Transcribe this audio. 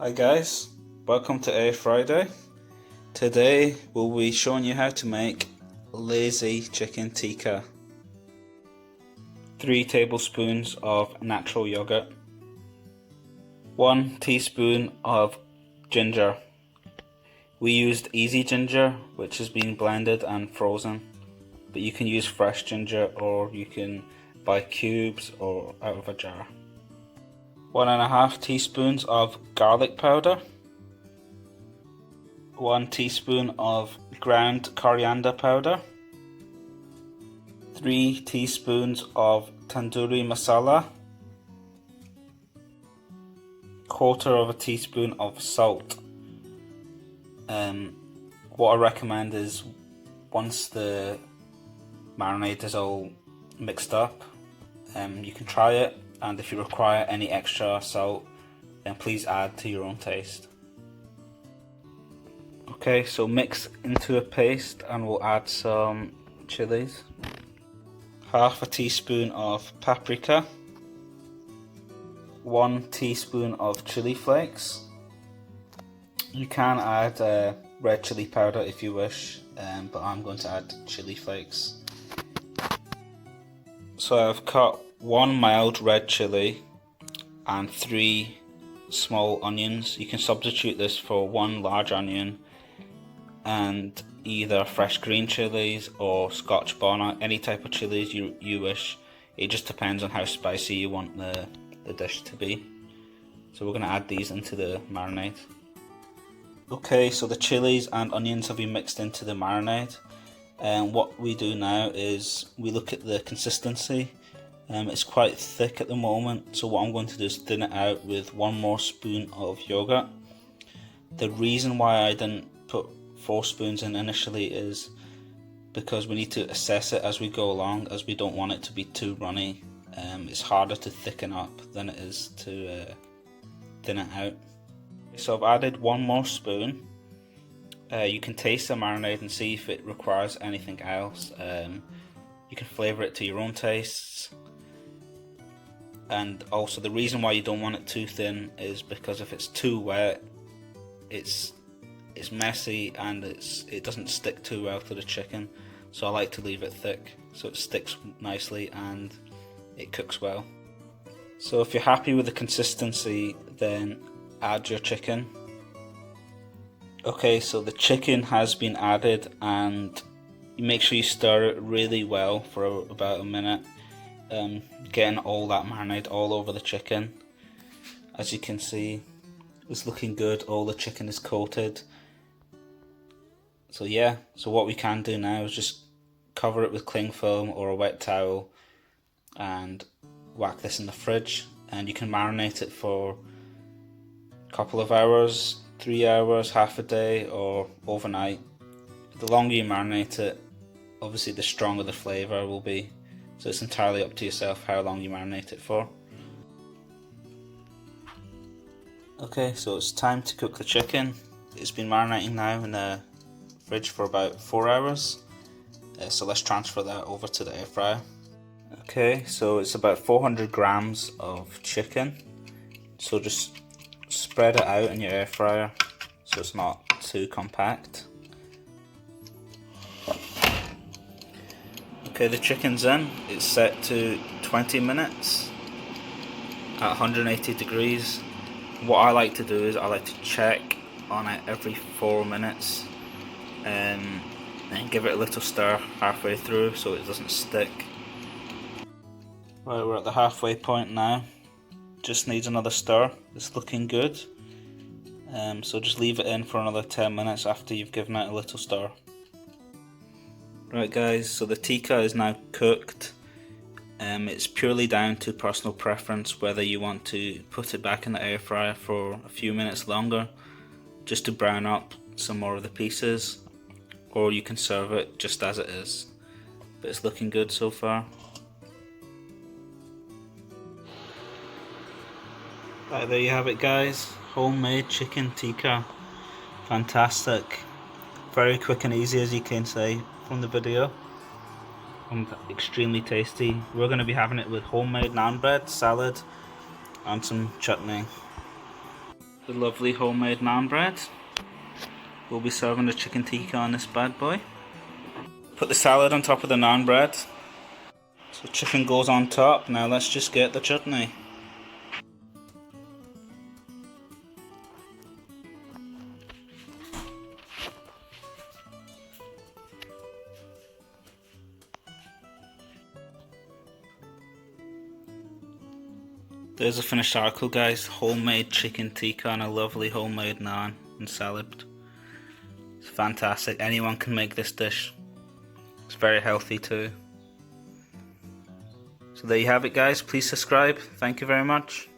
Hi guys, welcome to AirFRYDay. Today we'll be showing you how to make lazy chicken tikka. 3 tablespoons of natural yogurt, 1 teaspoon of ginger. We used easy ginger, which has been blended and frozen, but you can use fresh ginger or you can buy cubes or out of a jar. 1.5 teaspoons of garlic powder, 1 teaspoon of ground coriander powder, 3 teaspoons of tandoori masala, 1/4 teaspoon of salt. What I recommend is once the marinade is all mixed up, you can try it, and if you require any extra salt, then please add to your own taste. Okay, so mix into a paste and we'll add some chilies. 1/2 teaspoon of paprika, 1 teaspoon of chili flakes. You can add red chili powder if you wish, but I'm going to add chili flakes. So I've cut 1 mild red chilli and 3 small onions. You can substitute this for 1 large onion and either fresh green chilies or Scotch bonnet, any type of chilies you wish. It just depends on how spicy you want the dish to be. So we're going to add these into the marinade. Okay, so the chilies and onions have been mixed into the marinade. And what we do now is we look at the consistency. It's quite thick at the moment, so what I'm going to do is thin it out with 1 more spoon of yogurt. The reason why I didn't put 4 spoons in initially is because we need to assess it as we go along, as we don't want it to be too runny. It's harder to thicken up than it is to thin it out. So I've added 1 more spoon. You can taste the marinade and see if it requires anything else. You can flavour it to your own tastes. And also the reason why you don't want it too thin is because if it's too wet, it's messy and it doesn't stick too well to the chicken. So I like to leave it thick so it sticks nicely and it cooks well. So if you're happy with the consistency, then add your chicken. Okay, so the chicken has been added, and you make sure you stir it really well for about a minute, getting all that marinade all over the chicken. As you can see, it's looking good, all the chicken is coated. So yeah, so what we can do now is just cover it with cling film or a wet towel and whack this in the fridge, and you can marinate it for a couple of hours, 3 hours, half a day, or overnight. The longer you marinate it, obviously the stronger the flavour will be, so it's entirely up to yourself how long you marinate it for. Okay, so it's time to cook the chicken. It's been marinating now in the fridge for about 4 hours, so let's transfer that over to the air fryer. Okay, so it's about 400 grams of chicken, so just spread it out in your air fryer so it's not too compact. Okay, the chicken's in. It's set to 20 minutes at 180 degrees. What I like to do is I like to check on it every 4 minutes and give it a little stir halfway through so it doesn't stick. Right, we're at the halfway point now. Just needs another stir. It's looking good. So just leave it in for another 10 minutes after you've given it a little stir. Right guys, so the tikka is now cooked. It's purely down to personal preference whether you want to put it back in the air fryer for a few minutes longer just to brown up some more of the pieces, or you can serve it just as it is. But it's looking good so far. Right, there you have it guys, homemade chicken tikka. Fantastic, very quick and easy, as you can see from the video, and extremely tasty. We're going to be having it with homemade naan bread, salad and some chutney. the lovely homemade naan bread. We'll be serving the chicken tikka on this bad boy. Put the salad on top of the naan bread. So chicken goes on top. Now let's just get the chutney. There's a finished article, guys. Homemade chicken tikka and a lovely homemade naan and salad. It's fantastic. Anyone can make this dish. It's very healthy too. So there you have it, guys. Please subscribe. Thank you very much.